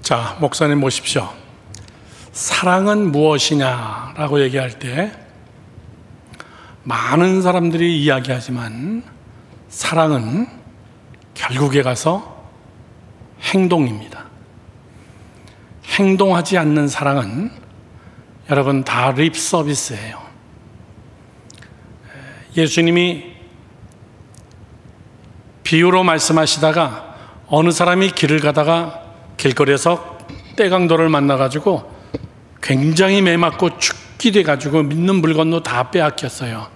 자, 목사님 모십시오. 사랑은 무엇이냐라고 얘기할 때 많은 사람들이 이야기하지만 사랑은 결국에 가서 행동입니다. 행동하지 않는 사랑은 여러분 다 립 서비스예요. 예수님이 비유로 말씀하시다가 어느 사람이 길을 가다가 길거리에서 떼강도를 만나가지고 굉장히 매맞고 죽게 돼가지고 믿는 물건도 다 빼앗겼어요.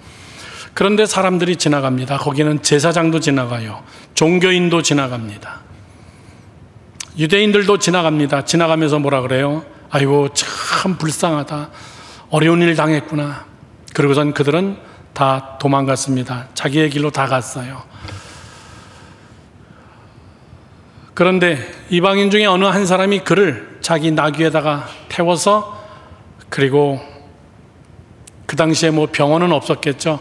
그런데 사람들이 지나갑니다. 거기는 제사장도 지나가요. 종교인도 지나갑니다. 유대인들도 지나갑니다. 지나가면서 뭐라 그래요? 아이고 참 불쌍하다. 어려운 일 당했구나. 그러고선 그들은 다 도망갔습니다. 자기의 길로 다 갔어요. 그런데 이방인 중에 어느 한 사람이 그를 자기 나귀에다가 태워서, 그리고 그 당시에 뭐 병원은 없었겠죠.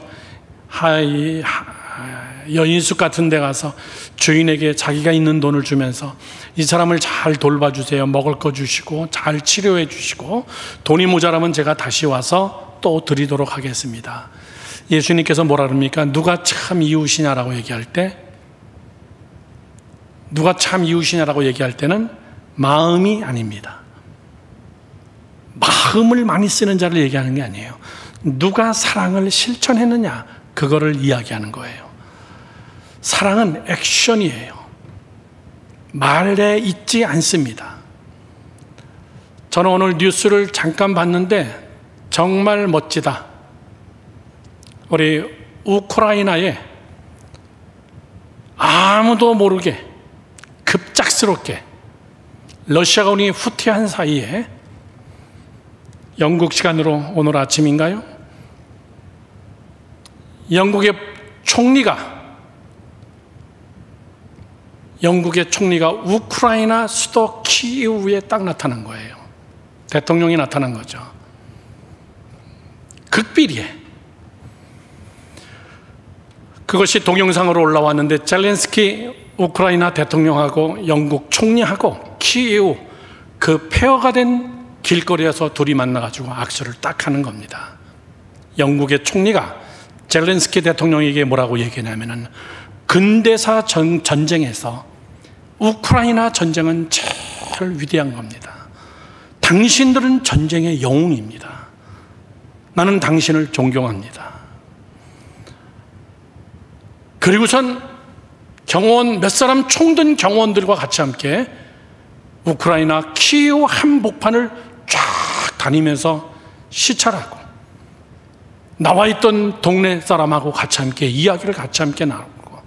여인숙 같은 데 가서 주인에게 자기가 있는 돈을 주면서 이 사람을 잘 돌봐주세요. 먹을 거 주시고 잘 치료해 주시고 돈이 모자라면 제가 다시 와서 또 드리도록 하겠습니다. 예수님께서 뭐라 그럽니까? 누가 참 이웃이냐라고 얘기할 때, 누가 참 이웃이냐라고 얘기할 때는 마음이 아닙니다. 마음을 많이 쓰는 자를 얘기하는 게 아니에요. 누가 사랑을 실천했느냐, 그거를 이야기하는 거예요. 사랑은 액션이에요. 말에 있지 않습니다. 저는 오늘 뉴스를 잠깐 봤는데 정말 멋지다. 우리 우크라이나에 아무도 모르게 급작스럽게 러시아가 우리 후퇴한 사이에, 영국 시간으로 오늘 아침인가요? 영국의 총리가 우크라이나 수도 키이우에 딱 나타난 거예요. 대통령이 나타난 거죠. 극비리에. 그것이 동영상으로 올라왔는데 젤렌스키 우크라이나 대통령하고 영국 총리하고 키이우 그 폐허가 된 길거리에서 둘이 만나가지고 악수를 딱 하는 겁니다. 영국의 총리가 젤렌스키 대통령에게 뭐라고 얘기하냐면은, 근대사 전쟁에서 우크라이나 전쟁은 제일 위대한 겁니다. 당신들은 전쟁의 영웅입니다. 나는 당신을 존경합니다. 그리고선 몇 사람 총든 경호원들과 같이 함께 우크라이나 키이우 한복판을 쫙 다니면서 시찰하고, 나와 있던 동네 사람하고 같이 함께 이야기를 같이 함께 나누고,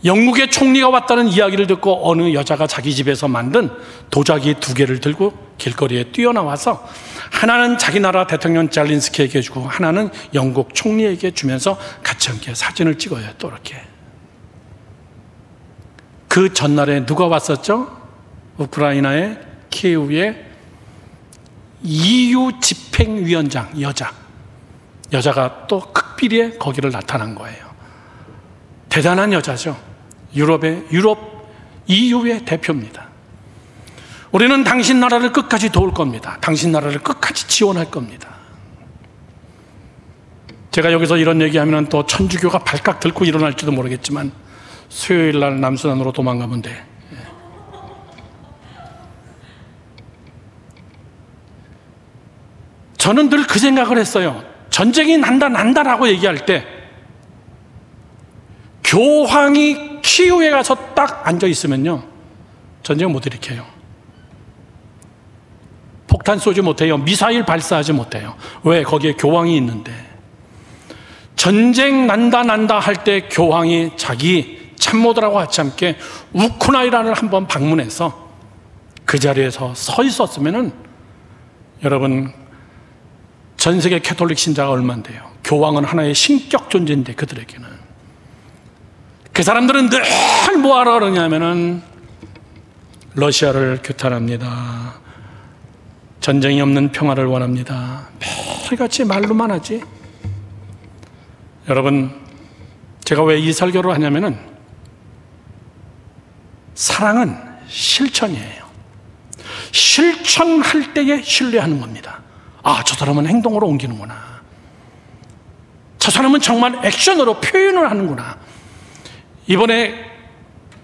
영국의 총리가 왔다는 이야기를 듣고 어느 여자가 자기 집에서 만든 도자기 2개를 들고 길거리에 뛰어나와서 하나는 자기 나라 대통령 젤렌스키에게 주고 하나는 영국 총리에게 주면서 같이 함께 사진을 찍어요. 또 이렇게. 그 전날에 누가 왔었죠? 우크라이나의 키이우에 EU 집행위원장 여자가 또 극비리에 거기를 나타난 거예요. 대단한 여자죠. 유럽 EU의 대표입니다. 우리는 당신 나라를 끝까지 도울 겁니다. 당신 나라를 끝까지 지원할 겁니다. 제가 여기서 이런 얘기하면 또 천주교가 발칵 들고 일어날지도 모르겠지만 수요일 날 남수단으로 도망가면 돼. 저는 늘 그 생각을 했어요. 전쟁이 난다라고 얘기할 때 교황이 키이우에 가서 딱 앉아 있으면요, 전쟁을 못 일으켜요. 폭탄 쏘지 못해요. 미사일 발사하지 못해요. 왜? 거기에 교황이 있는데. 전쟁 난다 할 때 교황이 자기 참모들하고 같이 함께 우크라이나를 한번 방문해서 그 자리에서 서 있었으면은, 여러분, 전 세계 캐톨릭 신자가 얼마인데요? 교황은 하나의 신격 존재인데 그들에게는. 그 사람들은 늘 뭐하러 그러냐면은 러시아를 규탄합니다. 전쟁이 없는 평화를 원합니다. 매일같이 말로만 하지. 여러분, 제가 왜 이 설교를 하냐면은 사랑은 실천이에요. 실천할 때에 신뢰하는 겁니다. 아, 저 사람은 행동으로 옮기는구나. 저 사람은 정말 액션으로 표현을 하는구나. 이번에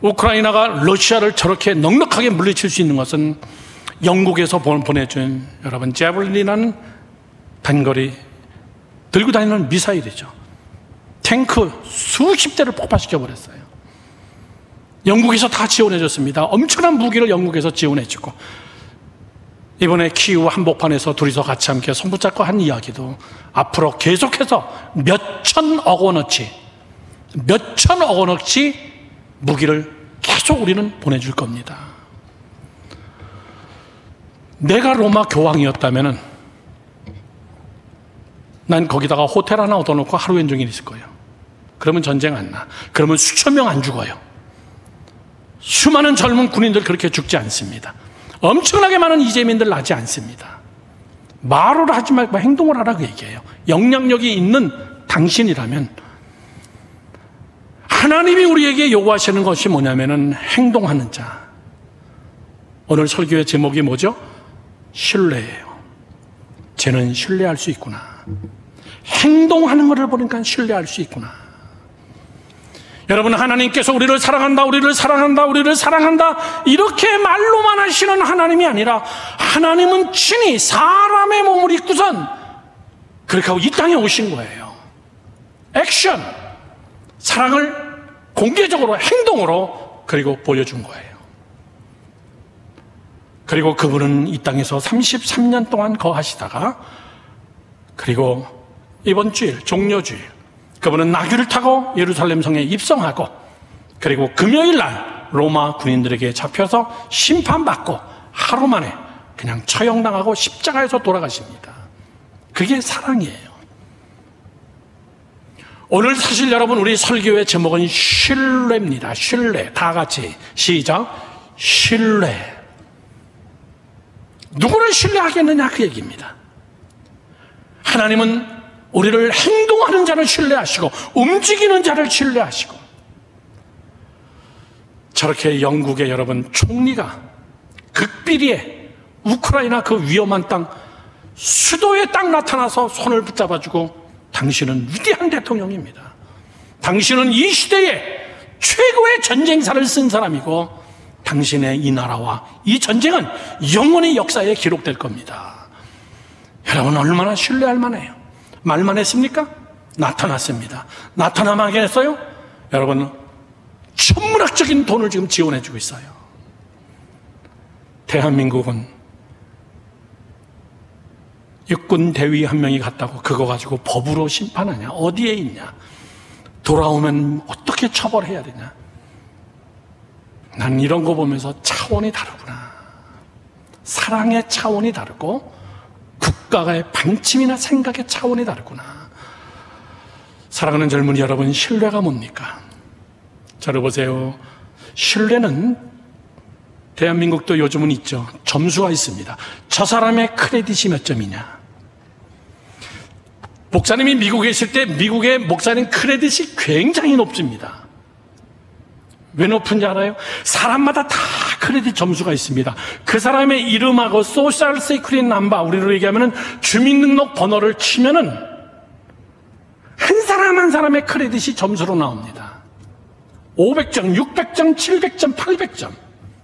우크라이나가 러시아를 저렇게 넉넉하게 물리칠 수 있는 것은 영국에서 보내준 여러분 제블린이라는 단거리 들고 다니는 미사일이죠. 탱크 수십 대를 폭파시켜 버렸어요. 영국에서 다 지원해 줬습니다. 엄청난 무기를 영국에서 지원해 주고, 이번에 키우 한복판에서 둘이서 같이 함께 손 붙잡고 한 이야기도 앞으로 계속해서 몇천억 원어치 무기를 계속 우리는 보내줄 겁니다. 내가 로마 교황이었다면 난 거기다가 호텔 하나 얻어놓고 하루 종일 있을 거예요. 그러면 전쟁 안 나. 그러면 수천 명 안 죽어요. 수많은 젊은 군인들 그렇게 죽지 않습니다. 엄청나게 많은 이재민들 나지 않습니다. 말을 하지 말고 행동을 하라고 얘기해요. 영향력이 있는 당신이라면 하나님이 우리에게 요구하시는 것이 뭐냐면은 행동하는 자. 오늘 설교의 제목이 뭐죠? 신뢰예요. 쟤는 신뢰할 수 있구나. 행동하는 것을 보니까 신뢰할 수 있구나. 여러분, 하나님께서 우리를 사랑한다, 우리를 사랑한다, 우리를 사랑한다 이렇게 말로만 하시는 하나님이 아니라 하나님은 친히 사람의 몸을 입고선 그렇게 하고 이 땅에 오신 거예요. 액션, 사랑을 공개적으로 행동으로 그리고 보여준 거예요. 그리고 그분은 이 땅에서 33년 동안 거하시다가 그리고 이번 주일 종려주일 그분은 나귀를 타고 예루살렘 성에 입성하고 그리고 금요일 날 로마 군인들에게 잡혀서 심판받고 하루 만에 그냥 처형당하고 십자가에서 돌아가십니다. 그게 사랑이에요. 오늘 사실 여러분 우리 설교의 제목은 신뢰입니다. 신뢰. 다 같이 시작. 신뢰. 누구를 신뢰하겠느냐 그 얘기입니다. 하나님은 우리를 행동하는 자를 신뢰하시고 움직이는 자를 신뢰하시고, 저렇게 영국의 여러분 총리가 극비리에 우크라이나 그 위험한 땅 수도에 딱 나타나서 손을 붙잡아주고 당신은 위대한 대통령입니다. 당신은 이 시대에 최고의 전쟁사를 쓴 사람이고 당신의 이 나라와 이 전쟁은 영원히 역사에 기록될 겁니다. 여러분 얼마나 신뢰할 만해요. 말만 했습니까? 나타났습니다. 나타나만 했어요? 여러분 천문학적인 돈을 지금 지원해주고 있어요. 대한민국은 육군 대위 한 명이 갔다고 그거 가지고 법으로 심판하냐? 어디에 있냐? 돌아오면 어떻게 처벌해야 되냐? 난 이런 거 보면서 차원이 다르구나. 사랑의 차원이 다르고 국가의 방침이나 생각의 차원이 다르구나. 사랑하는 젊은이 여러분, 신뢰가 뭡니까? 저를 보세요. 신뢰는 대한민국도 요즘은 있죠. 점수가 있습니다. 저 사람의 크레딧이 몇 점이냐. 목사님이 미국에 있을 때 미국의 목사님 크레딧이 굉장히 높습니다. 왜 높은지 알아요? 사람마다 다 크레딧 점수가 있습니다. 그 사람의 이름하고 소셜 세큐리티 넘버, 우리로 얘기하면 주민등록 번호를 치면은 한 사람 한 사람의 크레딧이 점수로 나옵니다. 500점, 600점, 700점, 800점.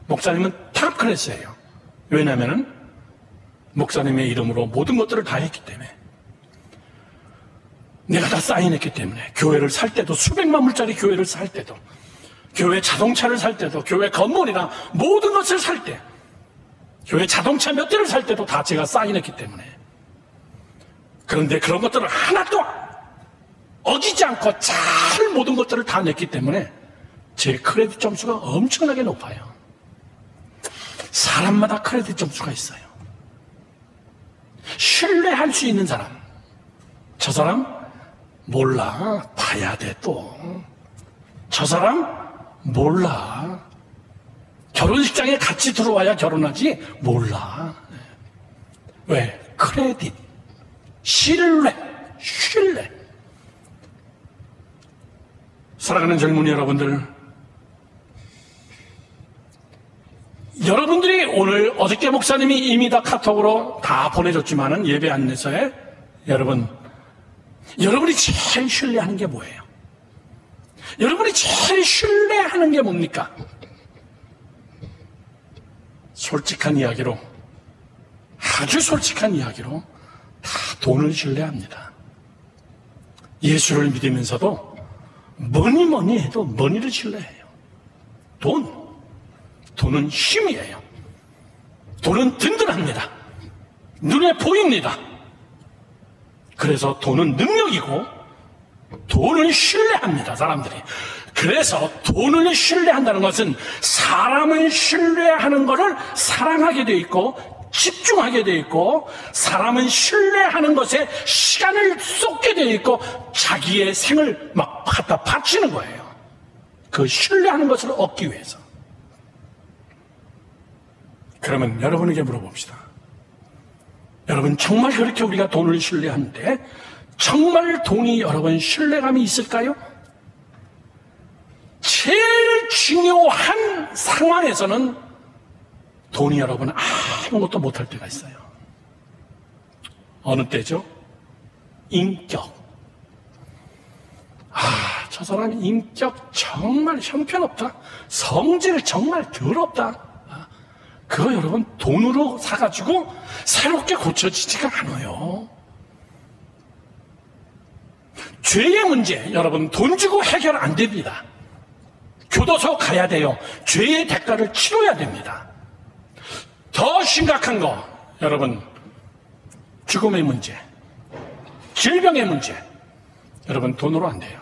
목사님은 탑 클래스예요. 왜냐하면 목사님의 이름으로 모든 것들을 다 했기 때문에, 내가 다 사인했기 때문에, 교회를 살 때도, 수백만 불짜리 교회를 살 때도, 교회 자동차를 살 때도, 교회 건물이나 모든 것을 살 때, 교회 자동차 몇 대를 살 때도 다 제가 사인했기 때문에. 그런데 그런 것들을 하나도 어기지 않고 잘 모든 것들을 다 냈기 때문에 제 크레딧 점수가 엄청나게 높아요. 사람마다 크레딧 점수가 있어요. 신뢰할 수 있는 사람, 저 사람 몰라, 봐야 돼. 또 저 사람 몰라, 결혼식장에 같이 들어와야 결혼하지, 몰라. 왜? 크레딧, 신뢰. 사랑하는 젊은이 여러분들, 여러분들이 오늘 어저께 목사님이 이미 다 카톡으로 다 보내줬지만은 예배 안내서에 여러분이 제일 신뢰하는 게 뭐예요? 여러분이 제일 신뢰하는 게 뭡니까? 솔직한 이야기로, 아주 솔직한 이야기로 다 돈을 신뢰합니다. 예수를 믿으면서도 뭐니 해도 머니를 신뢰해요. 돈은 힘이에요. 돈은 든든합니다. 눈에 보입니다. 그래서 돈은 능력이고 돈을 신뢰합니다, 사람들이. 그래서 돈을 신뢰한다는 것은 사람을 신뢰하는 것을 사랑하게 되어 있고 집중하게 되어 있고, 사람은 신뢰하는 것에 시간을 쏟게 되어 있고 자기의 생을 막 갖다 바치는 거예요. 그 신뢰하는 것을 얻기 위해서. 그러면 여러분에게 물어봅시다. 여러분, 정말 그렇게 우리가 돈을 신뢰하는데 정말 돈이 여러분 신뢰감이 있을까요? 제일 중요한 상황에서는 돈이 여러분 아무것도 못할 때가 있어요. 어느 때죠? 인격. 저 사람 인격 정말 형편없다. 성질 정말 더럽다. 그거 여러분 돈으로 사가지고 새롭게 고쳐지지가 않아요. 죄의 문제, 여러분 돈 주고 해결 안 됩니다. 교도소 가야 돼요. 죄의 대가를 치러야 됩니다. 더 심각한 거, 여러분 죽음의 문제, 질병의 문제, 여러분 돈으로 안 돼요.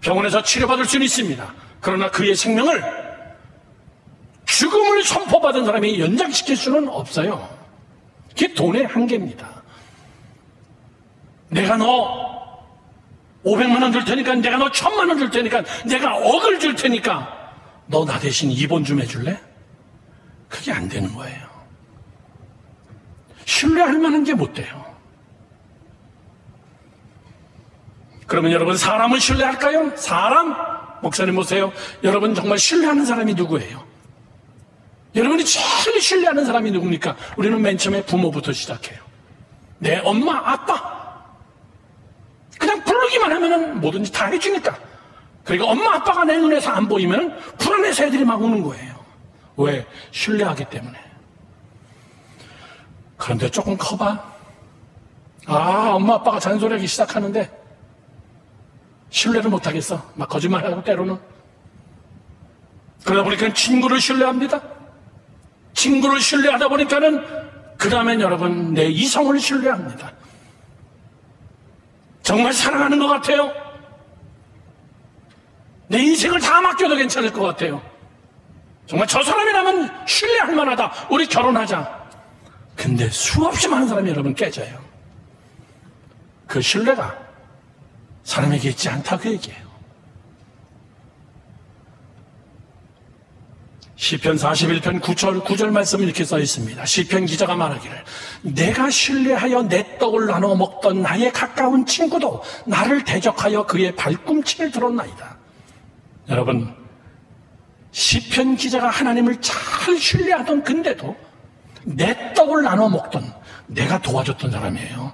병원에서 치료받을 수는 있습니다. 그러나 그의 생명을, 죽음을 선포받은 사람이 연장시킬 수는 없어요. 그게 돈의 한계입니다. 내가 너 500만 원 줄 테니까, 내가 너 1000만 원 줄 테니까, 내가 억을 줄 테니까 너 나 대신 입원 좀 해줄래? 그게 안 되는 거예요. 신뢰할 만한 게 못 돼요. 그러면 여러분, 사람을 신뢰할까요? 사람? 목사님 보세요. 여러분 정말 신뢰하는 사람이 누구예요? 여러분이 제일 신뢰하는 사람이 누굽니까? 우리는 맨 처음에 부모부터 시작해요. 내 엄마, 아빠. 그냥 부르기만 하면은 뭐든지 다 해주니까. 그러니까 엄마, 아빠가 내 눈에서 안 보이면 불안해서 애들이 막 우는 거예요. 왜? 신뢰하기 때문에. 그런데 조금 커봐. 엄마, 아빠가 잔소리하기 시작하는데 신뢰를 못하겠어. 막 거짓말하고 때로는. 그러다 보니까 친구를 신뢰합니다. 친구를 신뢰하다 보니까는 그 다음엔 여러분 내 이성을 신뢰합니다. 정말 사랑하는 것 같아요. 내 인생을 다 맡겨도 괜찮을 것 같아요. 정말 저 사람이라면 신뢰할 만하다. 우리 결혼하자. 근데 수없이 많은 사람이 여러분 깨져요. 그 신뢰가 사람에게 있지 않다, 그 얘기예요. 시편 41편 9절 말씀이 이렇게 써 있습니다. 시편 기자가 말하기를, 내가 신뢰하여 내 떡을 나눠 먹던 나의 가까운 친구도 나를 대적하여 그의 발꿈치를 들었나이다. 여러분, 시편 기자가 하나님을 잘 신뢰하던 근데도 내 떡을 나눠 먹던, 내가 도와줬던 사람이에요.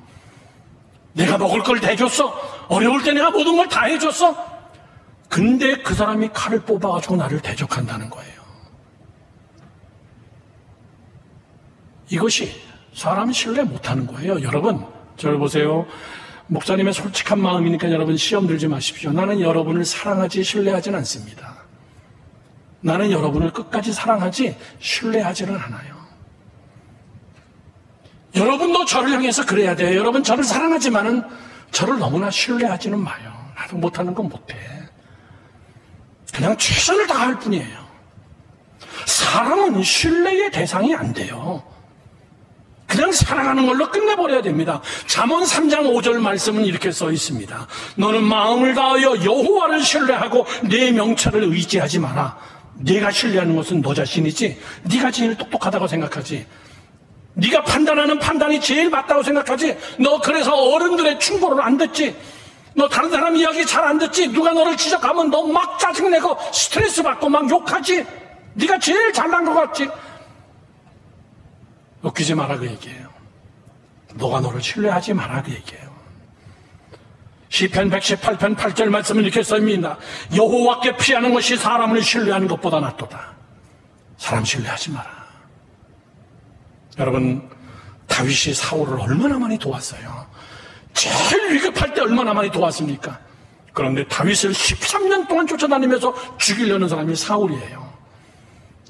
내가 먹을 걸 대줬어. 어려울 때 내가 모든 걸 다 해줬어. 근데 그 사람이 칼을 뽑아가지고 나를 대적한다는 거예요. 이것이 사람 신뢰 못하는 거예요. 여러분, 저를 보세요. 목사님의 솔직한 마음이니까 여러분 시험 들지 마십시오. 나는 여러분을 사랑하지 신뢰하지는 않습니다. 나는 여러분을 끝까지 사랑하지 신뢰하지는 않아요. 여러분도 저를 향해서 그래야 돼요. 여러분 저를 사랑하지만은 저를 너무나 신뢰하지는 마요. 나도 못하는 건 못해. 그냥 최선을 다할 뿐이에요. 사람은 신뢰의 대상이 안 돼요. 그냥 사랑하는 걸로 끝내버려야 됩니다. 잠언 3장 5절 말씀은 이렇게 써 있습니다. 너는 마음을 다하여 여호와를 신뢰하고 내 명철을 의지하지 마라. 네가 신뢰하는 것은 너 자신이지, 네가 제일 똑똑하다고 생각하지, 네가 판단하는 판단이 제일 맞다고 생각하지, 너 그래서 어른들의 충고를 안 듣지, 너 다른 사람 이야기 잘 안 듣지, 누가 너를 지적하면 너 막 짜증내고 스트레스 받고 막 욕하지, 네가 제일 잘난 것 같지. 웃기지 마라 그 얘기예요. 너가 너를 신뢰하지 마라 그 얘기예요. 시편 118편 8절 말씀을 이렇게 씁니다. 여호와께 피하는 것이 사람을 신뢰하는 것보다 낫도다. 사람 신뢰하지 마라. 여러분, 다윗이 사울을 얼마나 많이 도왔어요. 제일 위급할 때 얼마나 많이 도왔습니까? 그런데 다윗을 13년 동안 쫓아다니면서 죽이려는 사람이 사울이에요.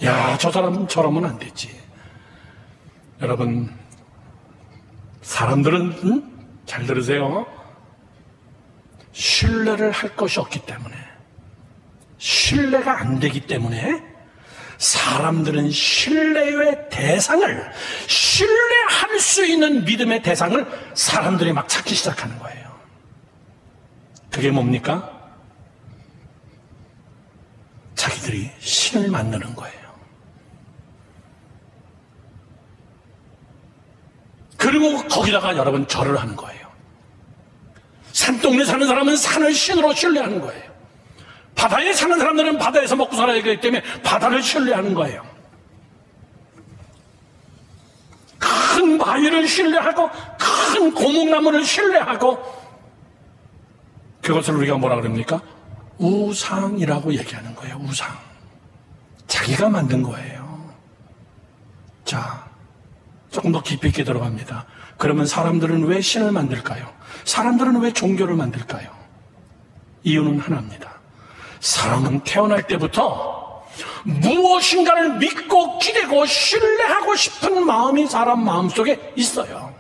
야, 저 사람 저러면 안 되지. 여러분, 사람들은 잘 들으세요. 신뢰를 할 것이 없기 때문에, 신뢰가 안 되기 때문에 사람들은 신뢰의 대상을, 신뢰할 수 있는 믿음의 대상을 사람들이 막 찾기 시작하는 거예요. 그게 뭡니까? 자기들이 신을 만드는 거예요. 그리고 거기다가 여러분 절을 하는 거예요. 산동네 사는 사람은 산을 신으로 신뢰하는 거예요. 바다에 사는 사람들은 바다에서 먹고 살아야 되기 때문에 바다를 신뢰하는 거예요. 큰 바위를 신뢰하고 큰 고목나무를 신뢰하고 그것을 우리가 뭐라 그럽니까? 우상이라고 얘기하는 거예요. 우상. 자기가 만든 거예요. 자, 조금 더 깊이 있게 들어갑니다. 그러면 사람들은 왜 신을 만들까요? 사람들은 왜 종교를 만들까요? 이유는 하나입니다. 사람은 태어날 때부터 무엇인가를 믿고 기대고 신뢰하고 싶은 마음이 사람 마음속에 있어요.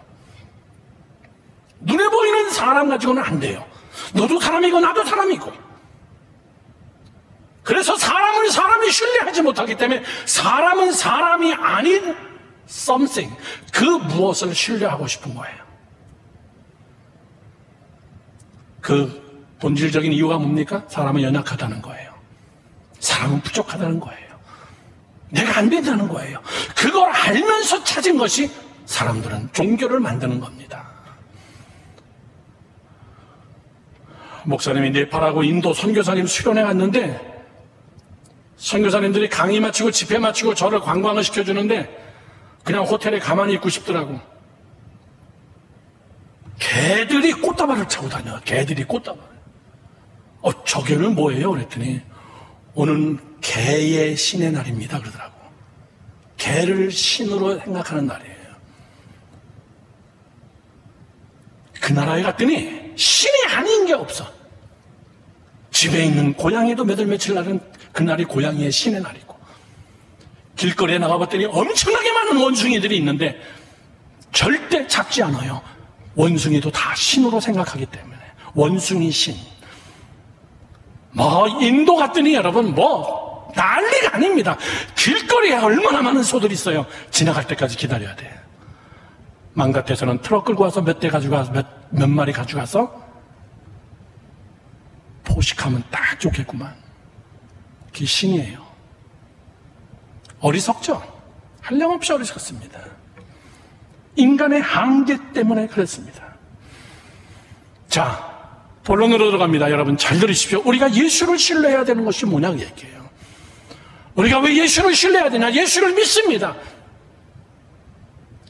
눈에 보이는 사람 가지고는 안 돼요. 너도 사람이고 나도 사람이고. 그래서 사람을 사람이 신뢰하지 못하기 때문에 사람은 사람이 아닌 something, 그 무엇을 신뢰하고 싶은 거예요. 그 본질적인 이유가 뭡니까? 사람은 연약하다는 거예요. 사람은 부족하다는 거예요. 내가 안 된다는 거예요. 그걸 알면서 찾은 것이 사람들은 종교를 만드는 겁니다. 목사님이 네팔하고 인도 선교사님 수련회 갔는데 선교사님들이 강의 마치고 집회 마치고 저를 관광을 시켜주는데 그냥 호텔에 가만히 있고 싶더라고. 개들이 꽃다발을 차고 다녀. 개들이 꽃다발. 저게는 뭐예요? 그랬더니 오늘 개의 신의 날입니다 그러더라고. 개를 신으로 생각하는 날이에요. 그 나라에 갔더니 신이 아닌 게 없어. 집에 있는 고양이도 몇 월 며칠 날은 그날이 고양이의 신의 날이고, 길거리에 나가봤더니 엄청나게 많은 원숭이들이 있는데 절대 작지 않아요. 원숭이도 다 신으로 생각하기 때문에. 원숭이 신. 인도 갔더니 여러분 난리가 아닙니다. 길거리에 얼마나 많은 소들이 있어요. 지나갈 때까지 기다려야 돼. 맘 같아서는 트럭 끌고 와서 몇 대 가져가서 몇 마리 가져가서 포식하면 딱 좋겠구만. 그게 신이에요. 어리석죠? 한량없이 어리석습니다. 인간의 한계 때문에 그렇습니다. 자, 본론으로 들어갑니다. 여러분 잘 들으십시오. 우리가 예수를 신뢰해야 되는 것이 뭐냐 그 얘기예요. 우리가 왜 예수를 신뢰해야 되냐? 예수를 믿습니다.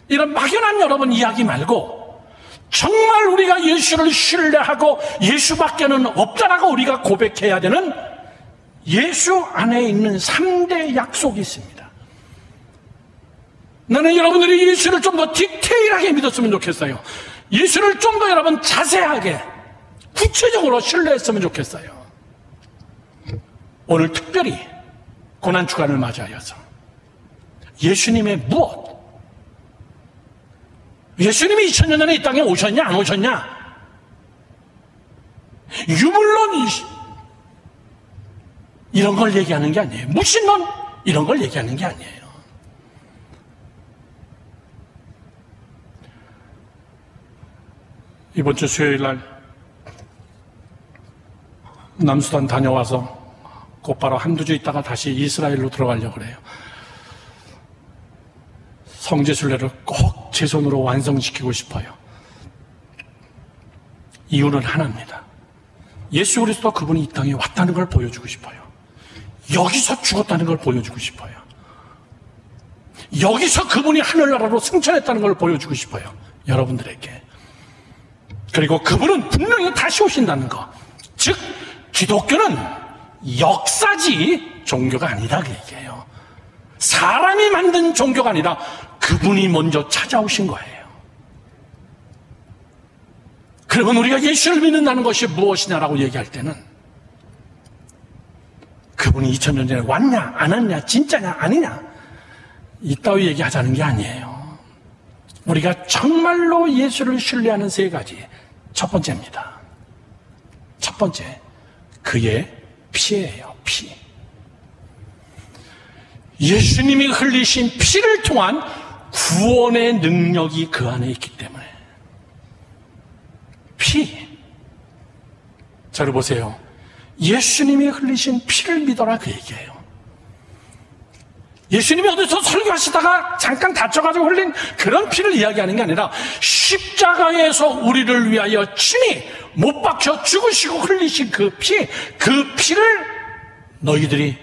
이런 막연한 여러분 이야기 말고 정말 우리가 예수를 신뢰하고 예수밖에는 없다라고 우리가 고백해야 되는 예수 안에 있는 3대 약속이 있습니다. 나는 여러분들이 예수를 좀 더 디테일하게 믿었으면 좋겠어요. 예수를 좀 더 여러분 자세하게 구체적으로 신뢰했으면 좋겠어요. 오늘 특별히 고난주간을 맞이하여서 예수님의 무엇, 예수님이 2000년 전에 이 땅에 오셨냐 안 오셨냐, 유물론 이런 걸 얘기하는 게 아니에요. 무신론 이런 걸 얘기하는 게 아니에요. 이번 주 수요일 날 남수단 다녀와서 곧바로 한두 주 있다가 다시 이스라엘로 들어가려고 그래요. 성지순례를 꼭 제 손으로 완성시키고 싶어요. 이유는 하나입니다. 예수 그리스도 그분이 이 땅에 왔다는 걸 보여주고 싶어요. 여기서 죽었다는 걸 보여주고 싶어요. 여기서 그분이 하늘나라로 승천했다는 걸 보여주고 싶어요, 여러분들에게. 그리고 그분은 분명히 다시 오신다는 거. 즉 기독교는 역사지 종교가 아니다, 그 얘기예요. 사람이 만든 종교가 아니라 그분이 먼저 찾아오신 거예요. 그러면 우리가 예수를 믿는다는 것이 무엇이냐라고 얘기할 때는 그분이 2000년 전에 왔냐 안 왔냐, 진짜냐 아니냐, 이따위 얘기하자는 게 아니에요. 우리가 정말로 예수를 신뢰하는 세 가지. 첫 번째입니다. 첫 번째, 그의 피예요. 피. 예수님이 흘리신 피를 통한 구원의 능력이 그 안에 있기 때문에. 피. 저를 보세요. 예수님이 흘리신 피를 믿어라, 그 얘기예요. 예수님이 어디서 설교하시다가 잠깐 다쳐가지고 흘린 그런 피를 이야기하는 게 아니라 십자가에서 우리를 위하여 친히 못 박혀 죽으시고 흘리신 그 피, 그 피를 너희들이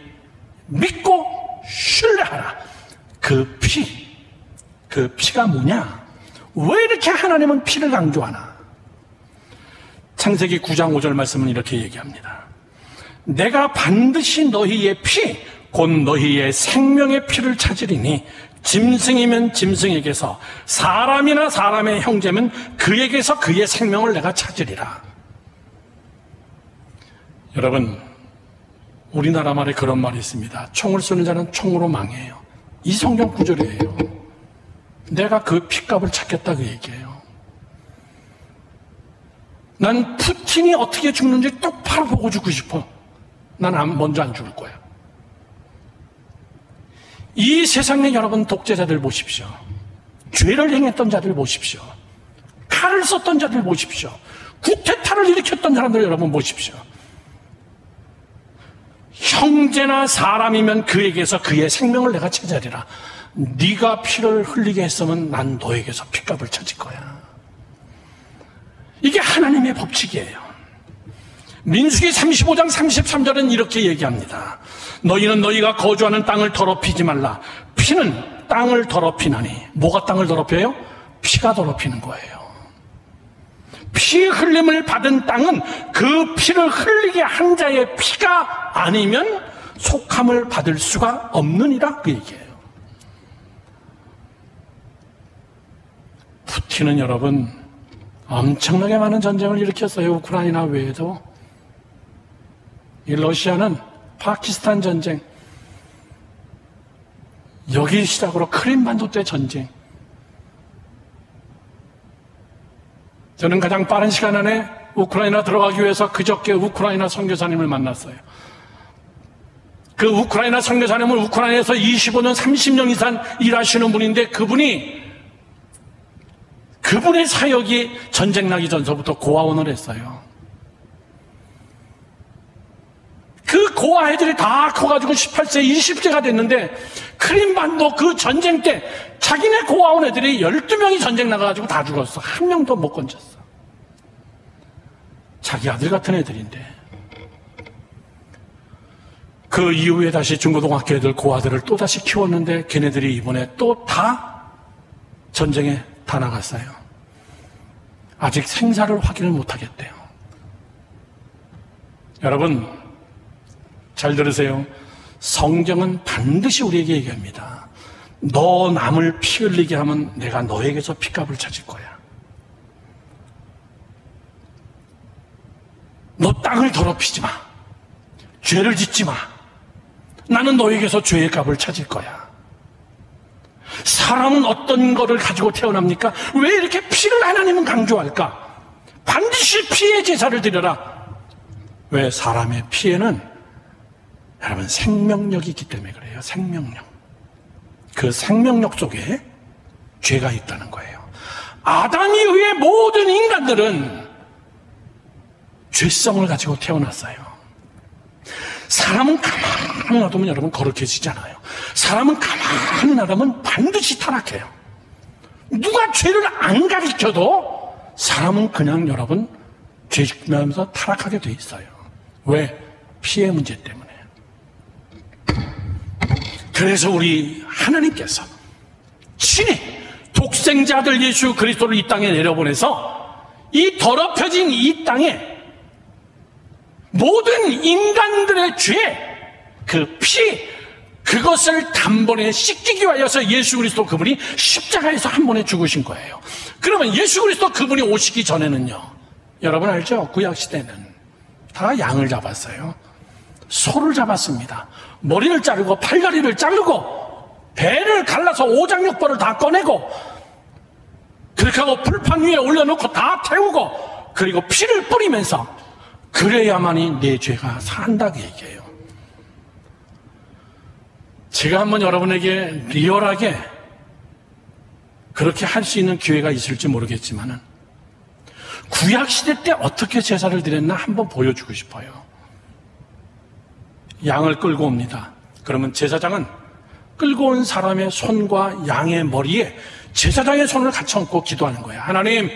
믿고 신뢰하라. 그 피, 그 피가 뭐냐? 왜 이렇게 하나님은 피를 강조하나? 창세기 9장 5절 말씀은 이렇게 얘기합니다. 내가 반드시 너희의 피, 곧 너희의 생명의 피를 찾으리니 짐승이면 짐승에게서, 사람이나 사람의 형제면 그에게서 그의 생명을 내가 찾으리라. 여러분, 우리나라 말에 그런 말이 있습니다. 총을 쏘는 자는 총으로 망해요. 이 성경 구절이에요. 내가 그 핏값을 찾겠다, 그 얘기예요. 난 푸틴이 어떻게 죽는지 똑바로 보고 죽고 싶어. 난 먼저 안 죽을 거야. 이 세상에 여러분, 독재자들 보십시오. 죄를 행했던 자들 보십시오. 칼을 썼던 자들 보십시오. 구테타를 일으켰던 사람들 여러분 보십시오. 형제나 사람이면 그에게서 그의 생명을 내가 찾으리라. 네가 피를 흘리게 했으면 난 너에게서 핏값을 찾을 거야. 이게 하나님의 법칙이에요. 민수기 35장 33절은 이렇게 얘기합니다. 너희는 너희가 거주하는 땅을 더럽히지 말라. 피는 땅을 더럽히나니. 뭐가 땅을 더럽혀요? 피가 더럽히는 거예요. 피 흘림을 받은 땅은 그 피를 흘리게 한 자의 피가 아니면 속함을 받을 수가 없느니라, 그 얘기예요. 푸틴은 여러분 엄청나게 많은 전쟁을 일으켰어요. 우크라이나 외에도. 이 러시아는 파키스탄 전쟁, 여기 시작으로 크림반도 때 전쟁. 저는 가장 빠른 시간 안에 우크라이나 들어가기 위해서 그저께 우크라이나 선교사님을 만났어요. 그 우크라이나 선교사님은 우크라이나에서 25년, 30년 이상 일하시는 분인데 그분의 사역이 전쟁 나기 전서부터 고아원을 했어요. 그 고아 애들이 다 커가지고 18세, 20세가 됐는데 크림반도 그 전쟁 때 자기네 고아원 애들이 12명이 전쟁 나가가지고 다 죽었어. 한 명도 못 건졌어. 자기 아들 같은 애들인데. 그 이후에 다시 중고등학교 애들, 고아들을 또다시 키웠는데 걔네들이 이번에 또 다 전쟁에 다 나갔어요. 아직 생사를 확인을 못하겠대요. 여러분, 잘 들으세요. 성경은 반드시 우리에게 얘기합니다. 너 남을 피 흘리게 하면 내가 너에게서 핏값을 찾을 거야. 너 땅을 더럽히지 마. 죄를 짓지 마. 나는 너에게서 죄의 값을 찾을 거야. 사람은 어떤 거를 가지고 태어납니까? 왜 이렇게 피를 하나님은 강조할까? 반드시 피의 제사를 드려라. 왜? 사람의 피에는 여러분 생명력이 있기 때문에 그래요. 생명력. 그 생명력 속에 죄가 있다는 거예요. 아담 이후의 모든 인간들은 죄성을 가지고 태어났어요. 사람은 가만히 놔두면 여러분 거룩해지잖아요. 사람은 가만히 놔두면 반드시 타락해요. 누가 죄를 안 가르쳐도 사람은 그냥 여러분 죄 짓면서 타락하게 돼 있어요. 왜? 피해 문제 때문에. 그래서 우리 하나님께서 친히 독생자 아들 예수 그리스도를 이 땅에 내려보내서 이 더럽혀진 이 땅에 모든 인간들의 죄, 그 피, 그것을 단번에 씻기기 위하여서 예수 그리스도 그분이 십자가에서 한 번에 죽으신 거예요. 그러면 예수 그리스도 그분이 오시기 전에는요, 여러분 알죠? 구약시대는 다 양을 잡았어요. 소를 잡았습니다. 머리를 자르고 팔다리를 자르고 배를 갈라서 오장육부를 다 꺼내고 그렇게 하고 불판 위에 올려놓고 다 태우고 그리고 피를 뿌리면서 그래야만이 내 죄가 산다고 얘기해요. 제가 한번 여러분에게 리얼하게 그렇게 할 수 있는 기회가 있을지 모르겠지만은 구약시대 때 어떻게 제사를 드렸나 한번 보여주고 싶어요. 양을 끌고 옵니다. 그러면 제사장은 끌고 온 사람의 손과 양의 머리에 제사장의 손을 같이 얹고 기도하는 거예요. 하나님,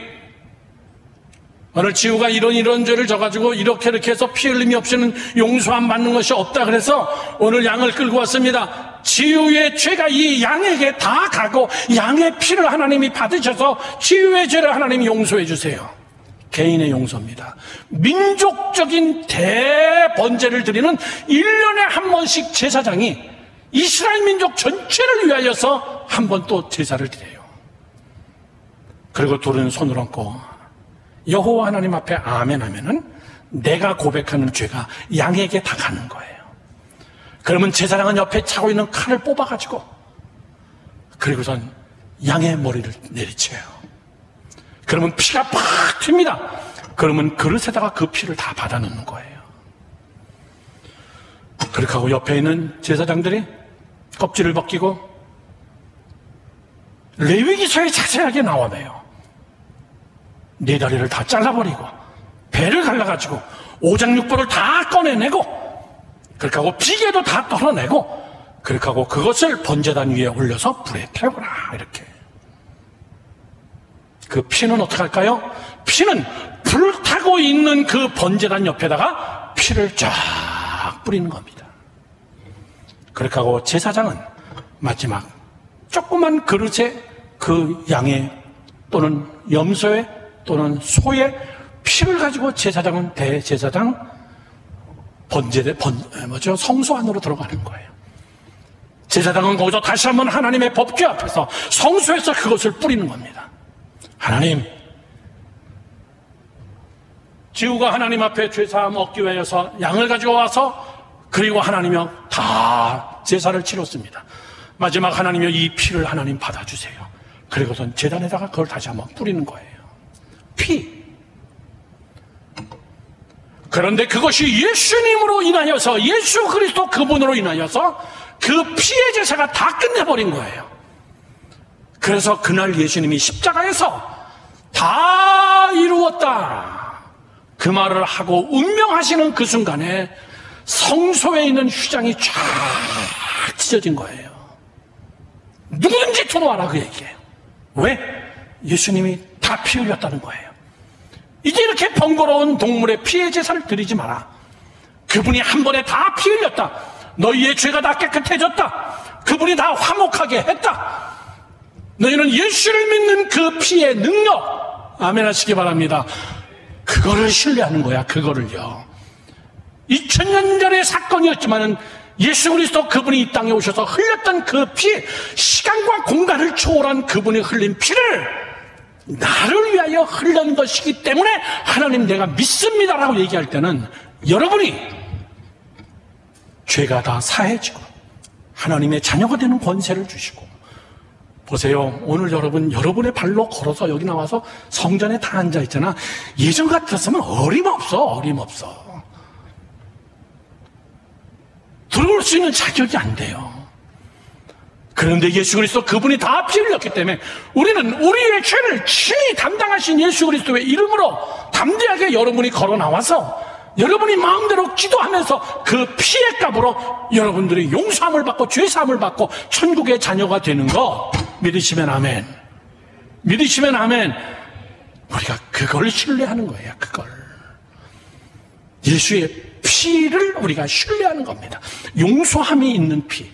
오늘 지우가 이런 죄를 져가지고 이렇게 해서 피 흘림이 없이는 용서 안 받는 것이 없다 그래서 오늘 양을 끌고 왔습니다. 지우의 죄가 이 양에게 다 가고 양의 피를 하나님이 받으셔서 지우의 죄를 하나님이 용서해 주세요. 개인의 용서입니다. 민족적인 대번제를 드리는 1년에 한 번씩 제사장이 이스라엘 민족 전체를 위하여서 한 번 또 제사를 드려요. 그리고 둘은 손을 얹고 여호와 하나님 앞에 아멘 하면은 내가 고백하는 죄가 양에게 다 가는 거예요. 그러면 제사장은 옆에 차고 있는 칼을 뽑아가지고 그리고선 양의 머리를 내리쳐요. 그러면 피가 팍 튑니다. 그러면 그릇에다가 그 피를 다 받아 넣는 거예요. 그렇게 하고 옆에 있는 제사장들이 껍질을 벗기고 레위기서에 자세하게 나와요. 네 다리를 다 잘라버리고 배를 갈라가지고 오장육부를 다 꺼내내고 그렇게 하고 비계도 다 털어내고 그렇게 하고 그것을 번제단 위에 올려서 불에 태우라 이렇게. 그 피는 어떻게 할까요? 피는 불타고 있는 그 번제단 옆에다가 피를 쫙 뿌리는 겁니다. 그렇게 하고 제사장은 마지막 조그만 그릇에 그 양의 또는 염소의 또는 소의 피를 가지고 제사장은 대제사장 성소 안으로 들어가는 거예요. 제사장은 거기서 다시 한번 하나님의 법궤 앞에서 성소에서 그것을 뿌리는 겁니다. 하나님, 지우가 하나님 앞에 죄사함 얻기 위해서 양을 가지고 와서 그리고 하나님이여 다 제사를 치렀습니다. 마지막 하나님이여 이 피를 하나님 받아주세요. 그리고선 제단에다가 그걸 다시 한번 뿌리는 거예요. 피. 그런데 그것이 예수님으로 인하여서 예수 그리스도 그분으로 인하여서 그 피의 제사가 다 끝내버린 거예요. 그래서 그날 예수님이 십자가에서 다 이루었다 그 말을 하고 운명하시는 그 순간에 성소에 있는 휘장이 쫙 찢어진 거예요. 누구든지 들어와라 그 얘기예요. 왜? 예수님이 다 피 흘렸다는 거예요. 이제 이렇게 번거로운 동물의 피의 제사를 드리지 마라. 그분이 한 번에 다 피 흘렸다. 너희의 죄가 다 깨끗해졌다. 그분이 다 화목하게 했다. 너희는 예수를 믿는 그 피의 능력, 아멘 하시기 바랍니다. 그거를 신뢰하는 거야. 그거를요. 2000년 전의 사건이었지만은 예수 그리스도 그분이 이 땅에 오셔서 흘렸던 그 피, 시간과 공간을 초월한 그분이 흘린 피를 나를 위하여 흘린 것이기 때문에 하나님 내가 믿습니다라고 얘기할 때는 여러분이 죄가 다 사해지고 하나님의 자녀가 되는 권세를 주시고, 보세요. 오늘 여러분의 발로 걸어서 여기 나와서 성전에 다 앉아있잖아. 예전 같았으면 어림없어. 들어올 수 있는 자격이 안 돼요. 그런데 예수 그리스도 그분이 다 피 흘렸기 때문에 우리는 우리의 죄를 친히 담당하신 예수 그리스도의 이름으로 담대하게 여러분이 걸어 나와서 여러분이 마음대로 기도하면서 그 피의 값으로 여러분들이 용서함을 받고 죄사함을 받고 천국의 자녀가 되는 거 믿으시면 아멘. 믿으시면 아멘. 우리가 그걸 신뢰하는 거예요. 그걸. 예수의 피를 우리가 신뢰하는 겁니다. 용서함이 있는 피.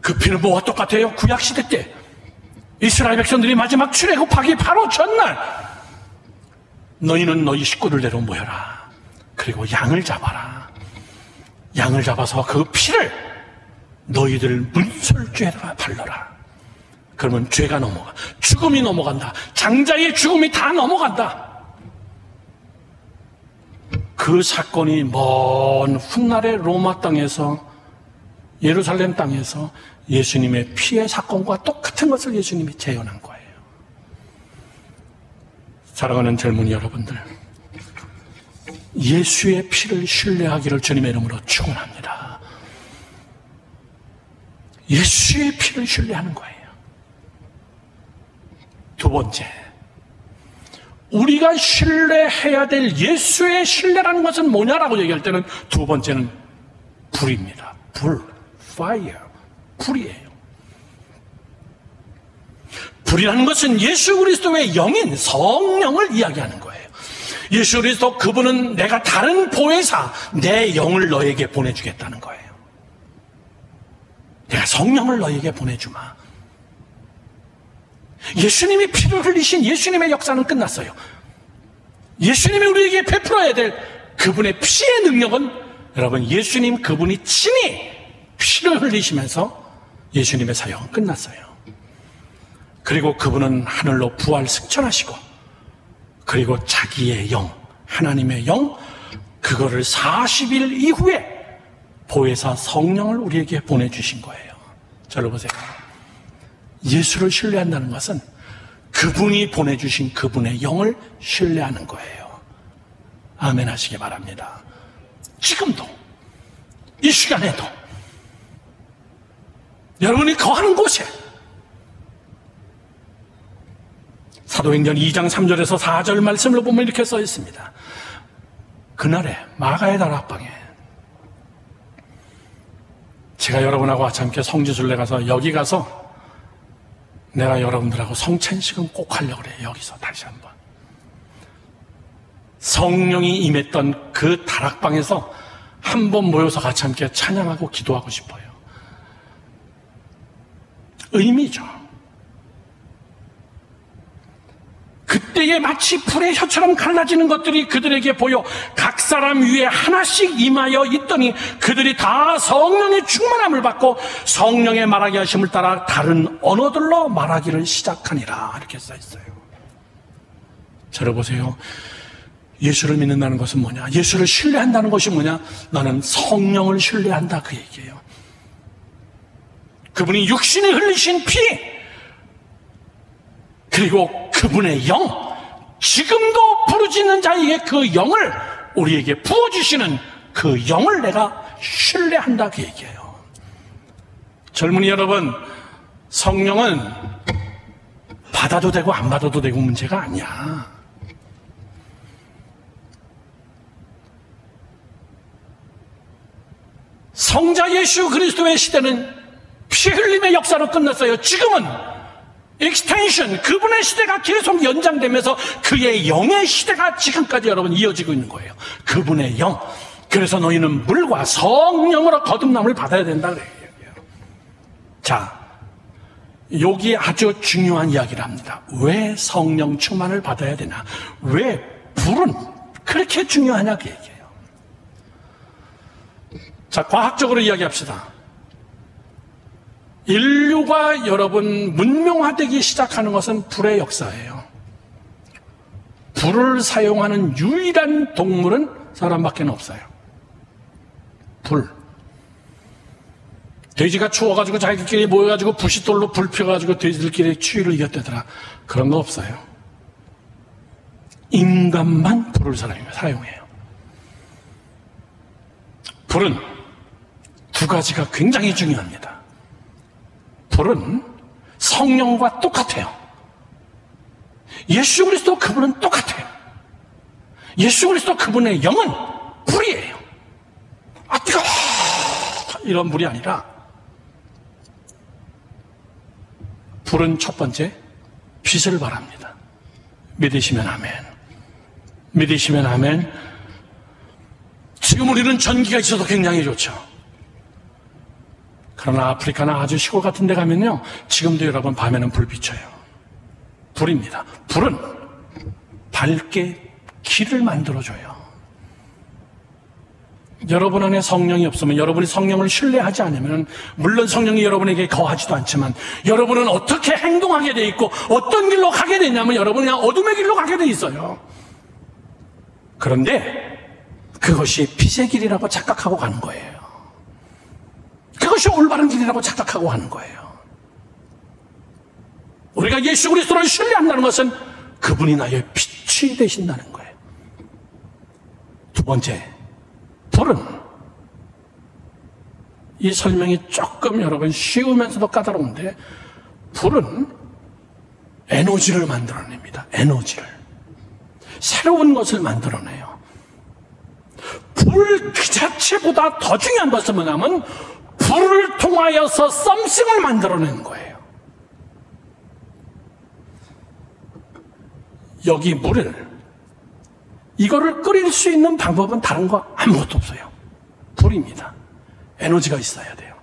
그 피는 뭐와 똑같아요? 구약시대 때 이스라엘 백성들이 마지막 출애굽하기 바로 전날 너희는 너희 식구들대로 모여라. 그리고 양을 잡아라. 양을 잡아서 그 피를 너희들 문설주에다가 발라라. 그러면 죄가 넘어가. 죽음이 넘어간다. 장자의 죽음이 다 넘어간다. 그 사건이 먼 훗날의 로마 땅에서, 예루살렘 땅에서 예수님의 피의 사건과 똑같은 것을 예수님이 재현한 거예요. 사랑하는 젊은이 여러분들, 예수의 피를 신뢰하기를 주님의 이름으로 축원합니다. 예수의 피를 신뢰하는 거예요. 두 번째, 우리가 신뢰해야 될 예수의 신뢰라는 것은 뭐냐라고 얘기할 때는 두 번째는 불입니다. 불, fire, 불이에요. 불이라는 것은 예수 그리스도의 영인 성령을 이야기하는 거예요. 예수 그리스도, 그분은 내가 다른 보혜사, 내 영을 너에게 보내주겠다는 거예요. 내가 성령을 너에게 보내주마. 예수님이 피를 흘리신 예수님의 역사는 끝났어요. 예수님이 우리에게 베풀어야 될 그분의 피의 능력은, 여러분, 예수님 그분이 친히 피를 흘리시면서 예수님의 사역은 끝났어요. 그리고 그분은 하늘로 부활 승천하시고, 그리고 자기의 영, 하나님의 영, 그거를 40일 이후에 보혜사 성령을 우리에게 보내주신 거예요. 저를 보세요. 예수를 신뢰한다는 것은 그분이 보내주신 그분의 영을 신뢰하는 거예요. 아멘 하시기 바랍니다. 지금도, 이 시간에도, 여러분이 거하는 곳에, 사도행전 2장 3절에서 4절 말씀을 보면 이렇게 써 있습니다. 그날에 마가의 다락방에 제가 여러분하고 같이 함께 성지순례 가서, 여기 가서 내가 여러분들하고 성찬식은 꼭 하려고 그래요. 여기서 다시 한번 성령이 임했던 그 다락방에서 한번 모여서 같이 함께 찬양하고 기도하고 싶어요. 의미죠. 그때에 마치 불의 혀처럼 갈라지는 것들이 그들에게 보여 각 사람 위에 하나씩 임하여 있더니 그들이 다 성령의 충만함을 받고 성령의 말하게 하심을 따라 다른 언어들로 말하기를 시작하니라. 이렇게 써있어요. 저를 보세요. 예수를 믿는다는 것은 뭐냐? 예수를 신뢰한다는 것이 뭐냐? 나는 성령을 신뢰한다, 그 얘기예요. 그분이 육신이 흘리신 피, 그리고 그분의 영, 지금도 부르짖는 자에게 그 영을 우리에게 부어주시는 그 영을 내가 신뢰한다, 그 얘기예요. 젊은이 여러분, 성령은 받아도 되고 안 받아도 되고 문제가 아니야. 성자 예수 그리스도의 시대는 피 흘림의 역사로 끝났어요. 지금은 익스텐션, 그분의 시대가 계속 연장되면서 그의 영의 시대가 지금까지 여러분 이어지고 있는 거예요. 그분의 영. 그래서 너희는 물과 성령으로 거듭남을 받아야 된다 그래요. 자, 여기 아주 중요한 이야기를 합니다. 왜 성령 충만을 받아야 되나? 왜 불은 그렇게 중요하냐, 그 얘기예요. 자, 과학적으로 이야기합시다. 인류가 여러분 문명화되기 시작하는 것은 불의 역사예요. 불을 사용하는 유일한 동물은 사람밖에 없어요. 불. 돼지가 추워가지고 자기들끼리 모여가지고 부싯돌로 불 펴가지고 돼지들끼리 추위를 이겼다더라. 그런 거 없어요. 인간만 불을 사용해요. 불은 두 가지가 굉장히 중요합니다. 불은 성령과 똑같아요. 예수 그리스도 그분은 똑같아요. 예수 그리스도 그분의 영은 불이에요. 아, 뜨거워! 이런 불이 아니라, 불은 첫 번째 빛을 발합니다. 믿으시면 아멘. 믿으시면 아멘. 지금 우리는 전기가 있어도 굉장히 좋죠. 그러나 아프리카나 아주 시골 같은 데 가면요, 지금도 여러분 밤에는 불 비춰요. 불입니다. 불은 밝게 길을 만들어줘요. 여러분 안에 성령이 없으면, 여러분이 성령을 신뢰하지 않으면, 물론 성령이 여러분에게 거하지도 않지만 여러분은 어떻게 행동하게 돼 있고 어떤 길로 가게 되냐면 여러분은 그냥 어둠의 길로 가게 돼 있어요. 그런데 그것이 빛의 길이라고 착각하고 가는 거예요. 그것이 올바른 길이라고 착각하고 가는 거예요. 우리가 예수 그리스도를 신뢰한다는 것은 그분이 나의 빛이 되신다는 거예요. 두 번째, 불은, 이 설명이 조금 여러분 쉬우면서도 까다로운데, 불은 에너지를 만들어냅니다. 에너지를. 새로운 것을 만들어내요. 불 그 자체보다 더 중요한 것은 뭐냐면 불을 통하여서 썸씽을 만들어내는 거예요. 여기 물을, 이거를 끓일 수 있는 방법은 다른 거 아무것도 없어요. 불입니다. 에너지가 있어야 돼요.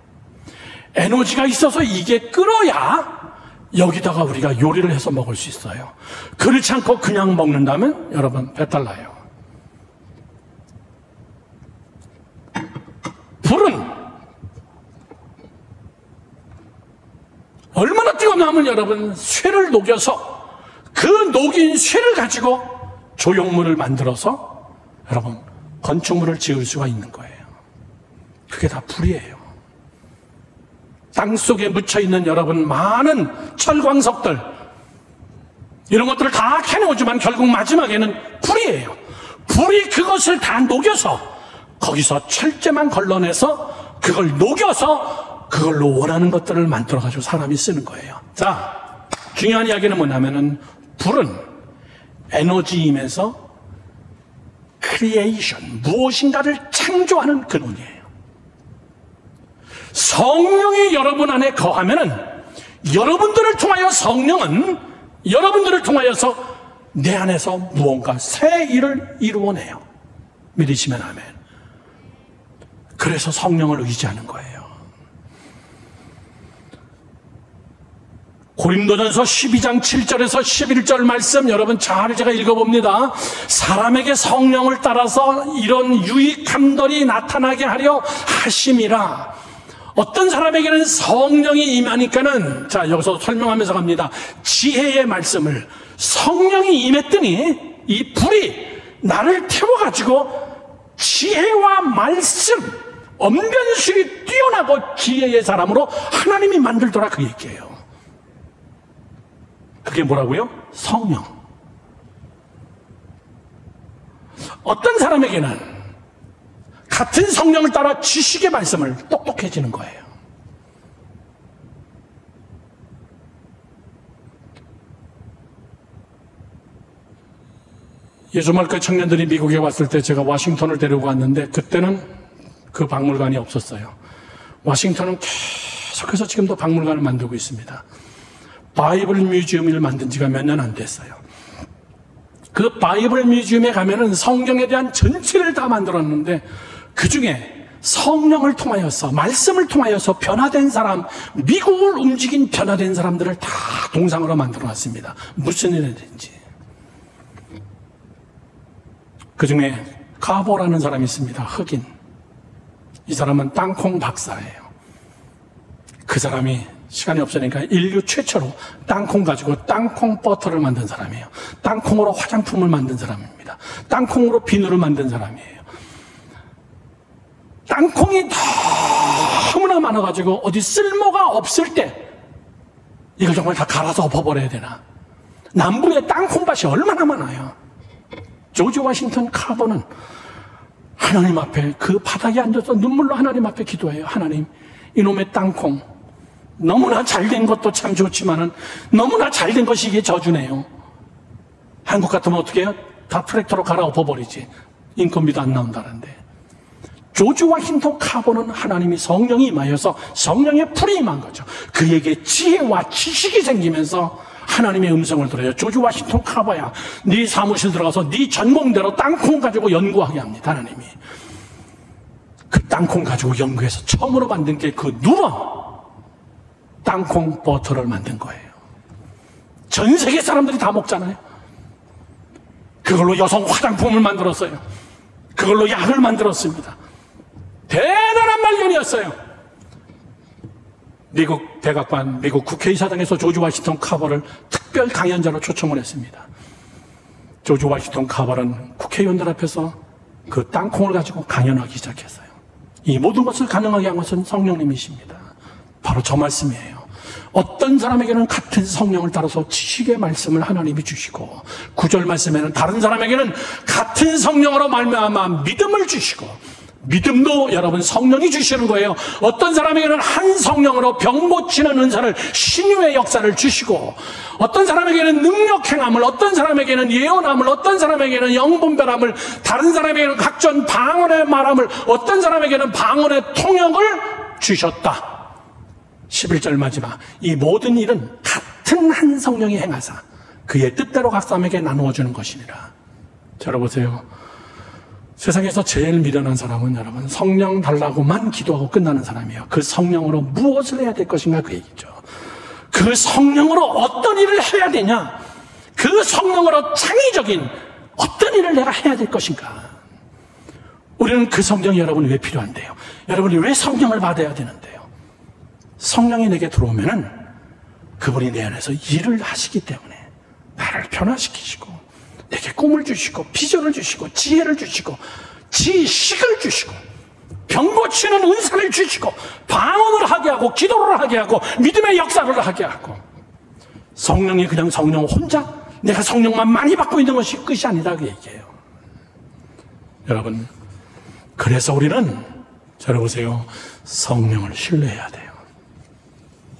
에너지가 있어서 이게 끓어야 여기다가 우리가 요리를 해서 먹을 수 있어요. 그렇지 않고 그냥 먹는다면 여러분 배탈 나요. 불은 얼마나 뜨거우면 여러분 쇠를 녹여서 그 녹인 쇠를 가지고 조형물을 만들어서 여러분 건축물을 지을 수가 있는 거예요. 그게 다 불이에요. 땅속에 묻혀있는 여러분 많은 철광석들, 이런 것들을 다 캐내오지만 결국 마지막에는 불이에요. 불이 그것을 다 녹여서 거기서 철제만 걸러내서 그걸 녹여서 그걸로 원하는 것들을 만들어가지고 사람이 쓰는 거예요. 자, 중요한 이야기는 뭐냐면은 불은 에너지이면서 크리에이션, 무엇인가를 창조하는 근원이에요. 성령이 여러분 안에 거하면은 여러분들을 통하여 성령은 여러분들을 통하여서 내 안에서 무언가 새 일을 이루어내요. 믿으시면 아멘. 그래서 성령을 의지하는 거예요. 고린도전서 12장 7절에서 11절 말씀 여러분 잘 제가 읽어봅니다. 사람에게 성령을 따라서 이런 유익함들이 나타나게 하려 하심이라. 어떤 사람에게는 성령이 임하니까는, 자 여기서 설명하면서 갑니다. 지혜의 말씀을, 성령이 임했더니 이 불이 나를 태워가지고 지혜와 말씀, 언변술이 뛰어나고 지혜의 사람으로 하나님이 만들더라, 그 얘기예요. 그게 뭐라고요? 성령. 어떤 사람에게는 같은 성령을 따라 지식의 말씀을 똑똑해지는 거예요. 예수말까 청년들이 미국에 왔을 때 제가 워싱턴을 데리고 갔는데 그때는 그 박물관이 없었어요. 워싱턴은 계속해서 지금도 박물관을 만들고 있습니다. 바이블 뮤지엄을 만든 지가 몇 년 안 됐어요. 그 바이블 뮤지엄에 가면은 성경에 대한 전체를 다 만들었는데 그 중에 성령을 통하여서, 말씀을 통하여서 변화된 사람, 미국을 움직인 변화된 사람들을 다 동상으로 만들어 놨습니다. 무슨 일이든지. 그 중에 카보라는 사람이 있습니다. 흑인. 이 사람은 땅콩 박사예요. 그 사람이 시간이 없으니까 인류 최초로 땅콩 가지고 땅콩 버터를 만든 사람이에요. 땅콩으로 화장품을 만든 사람입니다. 땅콩으로 비누를 만든 사람이에요. 땅콩이 너무나 많아가지고 어디 쓸모가 없을 때 이걸 정말 다 갈아서 엎어버려야 되나. 남부에 땅콩밭이 얼마나 많아요. 조지 워싱턴 카버는 하나님 앞에 그 바닥에 앉아서 눈물로 하나님 앞에 기도해요. 하나님, 이놈의 땅콩 너무나 잘된 것도 참 좋지만은 너무나 잘된 것이 이게 저주네요. 한국 같으면 어떻게 해요? 다 트랙터로 갈아엎어버리지. 인건비도 안 나온다는데. 조지 워싱턴 카버는 하나님이 성령이 임하여서 성령의 불이 임한 거죠. 그에게 지혜와 지식이 생기면서 하나님의 음성을 들어요. 조지 워싱턴 카버야, 네 사무실 들어가서 네 전공대로 땅콩 가지고 연구하게 합니다. 하나님이. 그 땅콩 가지고 연구해서 처음으로 만든 게 그 누런 땅콩 버터를 만든 거예요. 전 세계 사람들이 다 먹잖아요. 그걸로 여성 화장품을 만들었어요. 그걸로 약을 만들었습니다. 대단한 발견이었어요. 미국 백악관, 미국 국회의사당에서 조지 워싱턴 카버를 특별 강연자로 초청을 했습니다. 조지 워싱턴 카버는 국회의원들 앞에서 그 땅콩을 가지고 강연하기 시작했어요. 이 모든 것을 가능하게 한 것은 성령님이십니다. 바로 저 말씀이에요. 어떤 사람에게는 같은 성령을 따라서 지식의 말씀을 하나님이 주시고, 9절 말씀에는 다른 사람에게는 같은 성령으로 말미암아 믿음을 주시고, 믿음도 여러분 성령이 주시는 거예요. 어떤 사람에게는 한 성령으로 병 고치는 은사를, 신유의 역사를 주시고, 어떤 사람에게는 능력 행함을, 어떤 사람에게는 예언함을, 어떤 사람에게는 영분별함을, 다른 사람에게는 각종 방언의 말함을, 어떤 사람에게는 방언의 통역을 주셨다. 11절 마지막, 이 모든 일은 같은 한 성령이 행하사 그의 뜻대로 각 사람에게 나누어 주는 것이니라. 들어보세요. 세상에서 제일 미련한 사람은 여러분 성령 달라고만 기도하고 끝나는 사람이에요. 그 성령으로 무엇을 해야 될 것인가 그 얘기죠. 그 성령으로 어떤 일을 해야 되냐, 그 성령으로 창의적인 어떤 일을 내가 해야 될 것인가. 우리는 그 성령이 여러분 왜 필요한데요? 여러분이 왜 성령을 받아야 되는데요? 성령이 내게 들어오면은 그분이 내 안에서 일을 하시기 때문에 나를 변화시키시고, 내게 꿈을 주시고, 비전을 주시고, 지혜를 주시고, 지식을 주시고, 병 고치는 은사를 주시고, 방언을 하게 하고, 기도를 하게 하고, 믿음의 역사를 하게 하고. 성령이 그냥 성령 혼자 내가 성령만 많이 받고 있는 것이 끝이 아니다 그 얘기예요. 여러분, 그래서 우리는 들어보세요, 성령을 신뢰해야 돼요.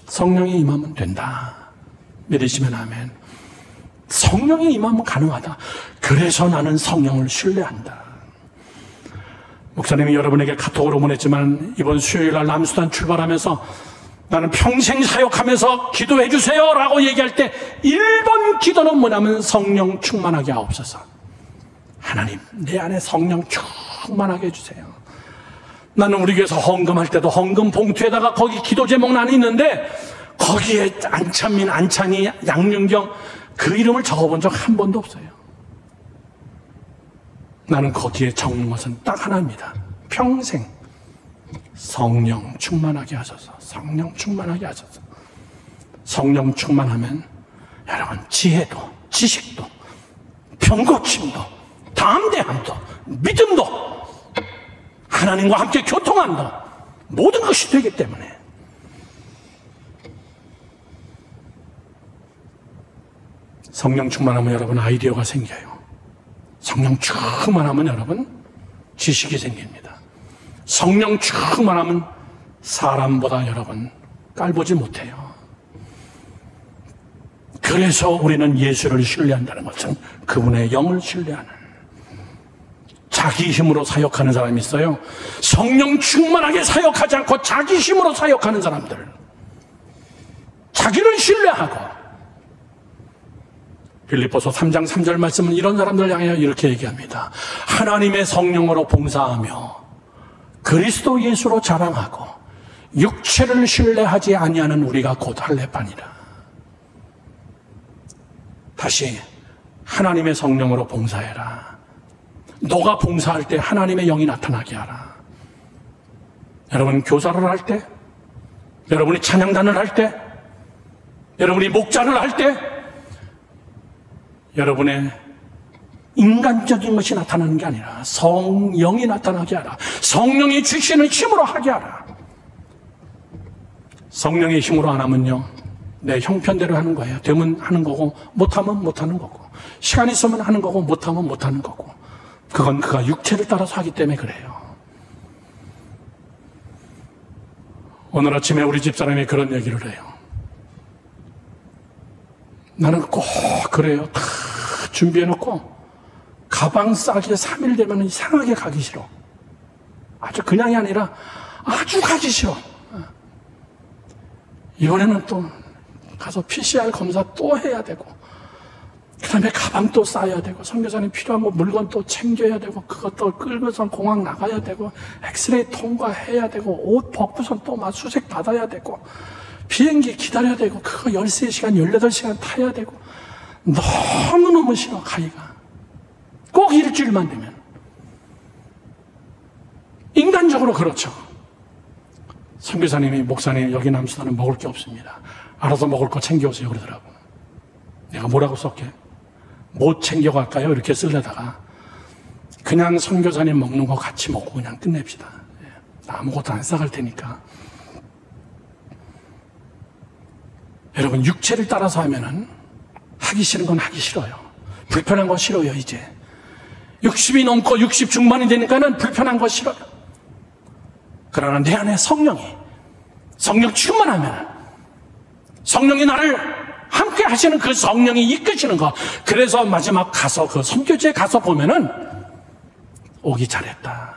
성령이 임하면 된다. 믿으시면 아멘. 성령이 임하면 가능하다. 그래서 나는 성령을 신뢰한다. 목사님이 여러분에게 카톡으로 보냈지만 이번 수요일날 남수단 출발하면서 나는 평생 사역하면서 기도해 주세요 라고 얘기할 때 1번 기도는 뭐냐면 성령 충만하게 하옵소서. 하나님, 내 안에 성령 충만하게 해주세요. 나는 우리 교회에서 헌금할 때도 헌금 봉투에다가 거기 기도 제목란이 있는데 거기에 안찬민, 안찬이, 양윤경 그 이름을 적어본 적 한 번도 없어요. 나는 거기에 적는 것은 딱 하나입니다. 평생 성령 충만하게 하셔서, 성령 충만하게 하셔서. 성령 충만하면 여러분 지혜도, 지식도, 병고침도, 담대함도, 믿음도, 하나님과 함께 교통함도 모든 것이 되기 때문에 성령 충만하면 여러분 아이디어가 생겨요. 성령 충만하면 여러분 지식이 생깁니다. 성령 충만하면 사람보다 여러분 깔보지 못해요. 그래서 우리는 예수를 신뢰한다는 것은 그분의 영을 신뢰하는, 자기 힘으로 사역하는 사람이 있어요. 성령 충만하게 사역하지 않고 자기 힘으로 사역하는 사람들, 자기를 신뢰하고. 빌립보서 3장 3절 말씀은 이런 사람들 향해 이렇게 얘기합니다. 하나님의 성령으로 봉사하며 그리스도 예수로 자랑하고 육체를 신뢰하지 아니하는 우리가 곧 할례파니라. 다시, 하나님의 성령으로 봉사해라. 너가 봉사할 때 하나님의 영이 나타나게 하라. 여러분 교사를 할 때, 여러분이 찬양단을 할 때, 여러분이 목자를 할 때, 여러분의 인간적인 것이 나타나는 게 아니라 성령이 나타나게 하라. 성령이 주시는 힘으로 하게 하라. 성령의 힘으로 안 하면요, 내 형편대로 하는 거예요. 되면 하는 거고 못하면 못하는 거고, 시간 있으면 하는 거고 못하면 못하는 거고. 그건 그가 육체를 따라서 하기 때문에 그래요. 오늘 아침에 우리 집사람이 그런 얘기를 해요. 나는 꼭 그래요. 다 준비해놓고 가방 싸기에 3일 되면 이상하게 가기 싫어. 아주 그냥이 아니라 아주 가기 싫어. 이번에는 또 가서 PCR 검사 또 해야 되고, 그 다음에 가방도 싸야 되고, 선교사님 필요한 거 물건 또 챙겨야 되고, 그것도 끌고선 공항 나가야 되고, 엑스레이 통과해야 되고, 옷 벗고선 또 막 수색 받아야 되고, 비행기 기다려야 되고, 그거 13시간, 18시간 타야 되고, 너무너무 싫어, 가기가. 꼭 일주일만 되면. 인간적으로 그렇죠. 선교사님이, 목사님, 여기 남수단은 먹을 게 없습니다. 알아서 먹을 거 챙겨오세요, 그러더라고. 내가 뭐라고 썼게? 못 챙겨갈까요? 이렇게 쓰려다가 그냥 선교사님 먹는 거 같이 먹고 그냥 끝냅시다. 아무것도 안 싸갈 테니까. 여러분, 육체를 따라서 하면은 하기 싫은 건 하기 싫어요. 불편한 거 싫어요. 이제 60이 넘고 60 중반이 되니까는 불편한 거 싫어요. 그러나 내 안에 성령 충만하면, 성령이 나를 함께 하시는 그 성령이 이끄시는 거. 그래서 마지막 가서, 그 선교지에 가서 보면은 오기 잘했다.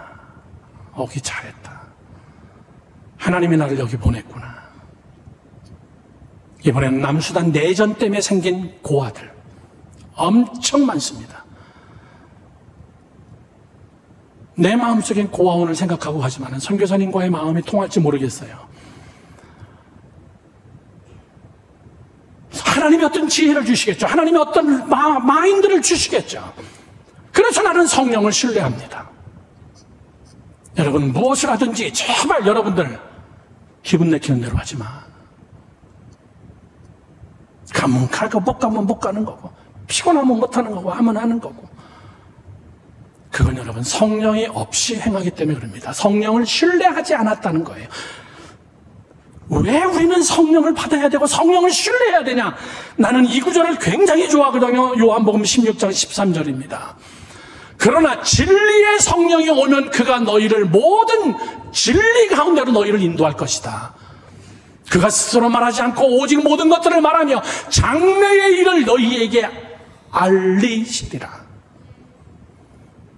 오기 잘했다. 하나님이 나를 여기 보냈구나. 이번에는 남수단 내전 때문에 생긴 고아들 엄청 많습니다. 내 마음속엔 고아원을 생각하고 가지만 선교사님과의 마음이 통할지 모르겠어요. 하나님이 어떤 지혜를 주시겠죠. 하나님이 어떤 마인드를 주시겠죠. 그래서 나는 성령을 신뢰합니다. 여러분, 무엇을 하든지 제발 여러분들 기분 내키는 대로 하지 마. 가면 가고 못 가면 못 가는 거고, 피곤하면 못 하는 거고, 하면 하는 거고. 그건 여러분 성령이 없이 행하기 때문에 그럽니다. 성령을 신뢰하지 않았다는 거예요. 왜 우리는 성령을 받아야 되고 성령을 신뢰해야 되냐? 나는 이 구절을 굉장히 좋아하거든요. 요한복음 16장 13절입니다. 그러나 진리의 성령이 오면 그가 너희를 모든 진리 가운데로 너희를 인도할 것이다. 그가 스스로 말하지 않고 오직 모든 것들을 말하며 장래의 일을 너희에게 알리시리라.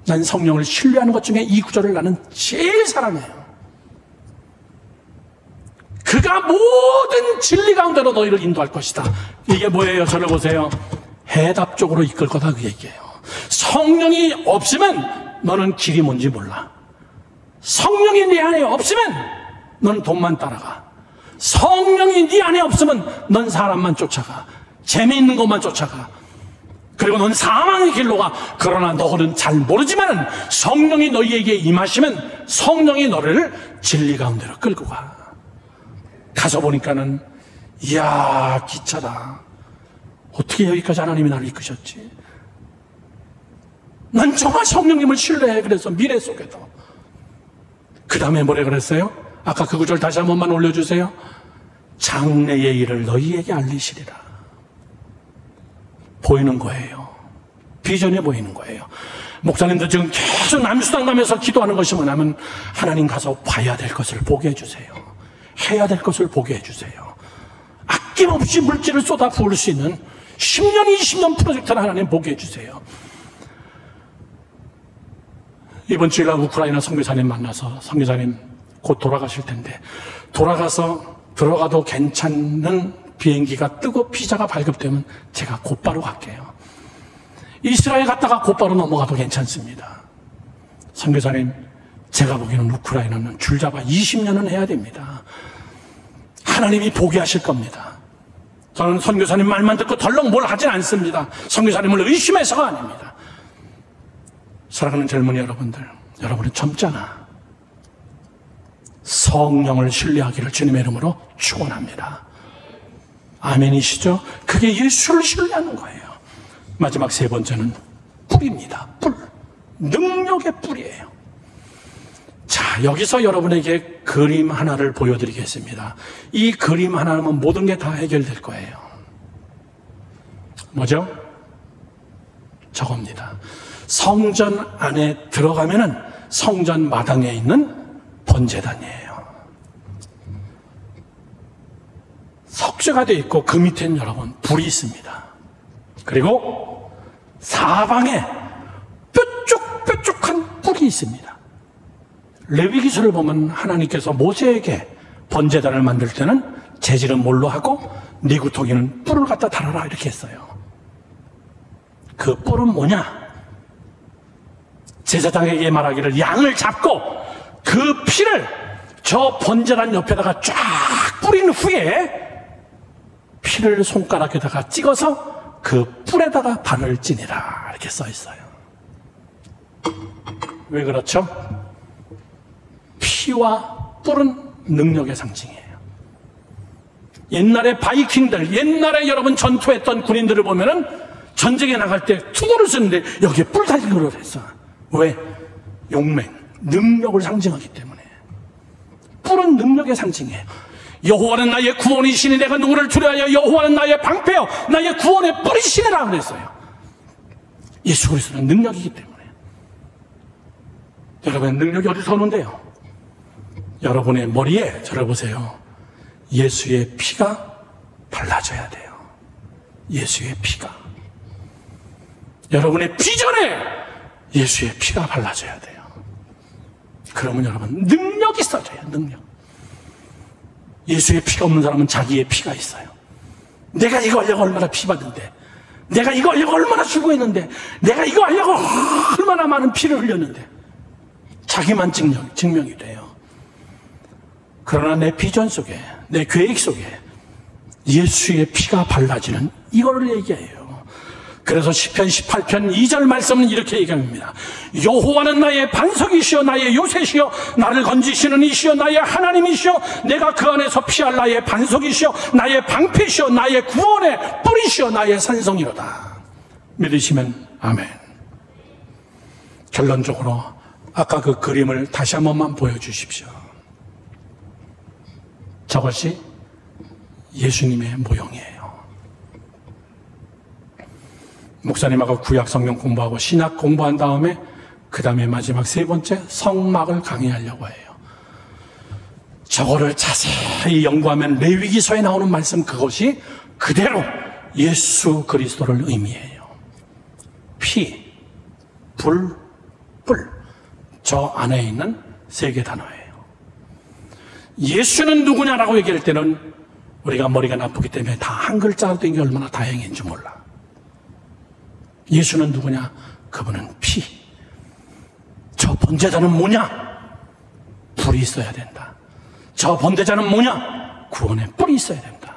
난 성령을 신뢰하는 것 중에 이 구절을 나는 제일 사랑해요. 그가 모든 진리 가운데로 너희를 인도할 것이다. 이게 뭐예요? 저를 보세요. 해답적으로 이끌 거다, 그 얘기예요. 성령이 없으면 너는 길이 뭔지 몰라. 성령이 네 안에 없으면 너는 돈만 따라가. 성령이 네 안에 없으면 넌 사람만 쫓아가. 재미있는 것만 쫓아가. 그리고 넌 사망의 길로 가. 그러나 너는 잘 모르지만 성령이 너희에게 임하시면 성령이 너를 진리 가운데로 끌고 가. 가서 보니까는, 이야, 기차다. 어떻게 여기까지 하나님이 나를 이끄셨지? 난 정말 성령님을 신뢰해. 그래서 미래 속에도. 그 다음에 뭐래 그랬어요? 아까 그 구절 다시 한 번만 올려주세요. 장래의 일을 너희에게 알리시리라. 보이는 거예요. 비전이 보이는 거예요. 목사님도 지금 계속 남수단 가면서 기도하는 것이 뭐냐면, 하나님 가서 봐야 될 것을 보게 해주세요. 해야 될 것을 보게 해주세요. 아낌없이 물질을 쏟아 부을 수 있는 10년, 20년 프로젝트를 하나님 보게 해주세요. 이번 주일날 우크라이나 선교사님 만나서, 선교사님 곧 돌아가실 텐데, 들어가도 괜찮은 비행기가 뜨고 비자가 발급되면 제가 곧바로 갈게요. 이스라엘 갔다가 곧바로 넘어가도 괜찮습니다. 선교사님, 제가 보기에는 우크라이나는 줄잡아 20년은 해야 됩니다. 하나님이 보게 하실 겁니다. 저는 선교사님 말만 듣고 덜렁 뭘 하진 않습니다. 선교사님을 의심해서가 아닙니다. 사랑하는 젊은이 여러분들, 여러분은 젊잖아. 성령을 신뢰하기를 주님의 이름으로 축원합니다. 아멘이시죠? 그게 예수를 신뢰하는 거예요. 마지막 세 번째는 뿔입니다. 뿔. 능력의 뿔이에요. 자, 여기서 여러분에게 그림 하나를 보여드리겠습니다. 이 그림 하나면 모든 게 다 해결될 거예요. 뭐죠? 저겁니다. 성전 안에 들어가면은 성전 마당에 있는 번제단이에요. 석쇠가 되어 있고 그 밑에는 여러분 불이 있습니다. 그리고 사방에 뾰족뾰족한 뿔이 있습니다. 레위기서를 보면 하나님께서 모세에게 번제단을 만들 때는 재질은 뭘로 하고 니구토기는 뿔을 갖다 달아라 이렇게 했어요. 그 뿔은 뭐냐? 제사장에게 말하기를 양을 잡고 그 피를 저 번제단 옆에다가 쫙 뿌린 후에 피를 손가락에다가 찍어서 그 뿔에다가 발을 찌니라 이렇게 써 있어요. 왜 그렇죠? 피와 뿔은 능력의 상징이에요. 옛날에 바이킹들, 옛날에 여러분 전투했던 군인들을 보면은 전쟁에 나갈 때 투구를 쓰는데 여기에 뿔 달린 걸 했어. 왜? 용맹, 능력을 상징하기 때문에. 뿔은 능력의 상징이에요. 여호와는 나의 구원이시니 내가 누구를 두려워하여 여호와는 나의 방패요 나의 구원의 뿔이시니라 그랬어요. 예수 그리스도는 능력이기 때문에. 여러분 능력이 어디서 오는데요? 여러분의 머리에 저를 보세요. 예수의 피가 발라져야 돼요. 예수의 피가. 여러분의 비전에 예수의 피가 발라져야 돼요. 그러면 여러분 능력이 있어져요. 능력. 예수의 피가 없는 사람은 자기의 피가 있어요. 내가 이거 하려고 얼마나 피 받는데, 내가 이거 하려고 얼마나 수고했는데, 내가 이거 하려고 얼마나 많은 피를 흘렸는데 자기만 증명이 돼요. 그러나 내 비전 속에, 내 계획 속에 예수의 피가 발라지는 이거를 얘기해요. 그래서 시편 18편 2절 말씀은 이렇게 얘기합니다. 여호와는 나의 반석이시여 나의 요새시여 나를 건지시는 이시여 나의 하나님이시여 내가 그 안에서 피할 나의 반석이시여 나의 방패시여 나의 구원의 뿔이시여 나의 산성이로다. 믿으시면 아멘. 결론적으로 아까 그 그림을 다시 한 번만 보여주십시오. 저것이 예수님의 모형이에요. 목사님하고 구약 성경 공부하고 신약 공부한 다음에 그 다음에 마지막 세 번째 성막을 강의하려고 해요. 저거를 자세히 연구하면 레위기서에 나오는 말씀 그것이 그대로 예수 그리스도를 의미해요. 피, 불, 뿔. 저 안에 있는 세 개 단어예요. 예수는 누구냐라고 얘기할 때는 우리가 머리가 나쁘기 때문에 다 한 글자로 된 게 얼마나 다행인지 몰라. 예수는 누구냐? 그분은 피. 저 번제자는 뭐냐? 불이 있어야 된다. 저 번제자는 뭐냐? 구원의 뿔이 있어야 된다.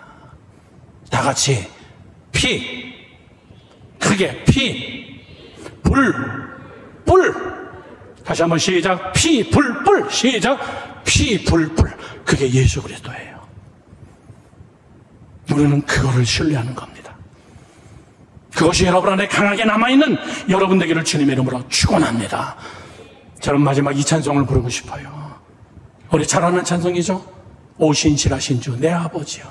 다 같이 피, 크게 피, 불, 뿔. 다시 한번 시작. 피, 불, 뿔. 시작. 피, 불, 뿔. 그게 예수 그리스도예요. 우리는 그거를 신뢰하는 겁니다. 그것이 여러분 안에 강하게 남아있는 여러분 되기를 주님의 이름으로 축원합니다. 저는 마지막 이 찬송을 부르고 싶어요. 우리 잘 아는 찬송이죠. 오 신실하신 주 내 아버지요.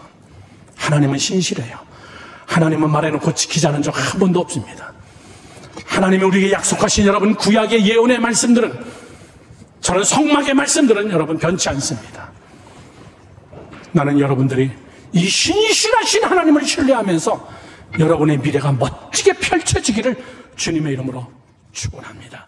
하나님은 신실해요. 하나님은 말해놓고 지키지 않은 적 한 번도 없습니다. 하나님이 우리에게 약속하신 여러분 구약의 예언의 말씀들은, 저는 성막의 말씀들은 여러분 변치 않습니다. 나는 여러분들이 이 신실하신 하나님을 신뢰하면서 여러분의 미래가 멋지게 펼쳐지기를 주님의 이름으로 축원합니다.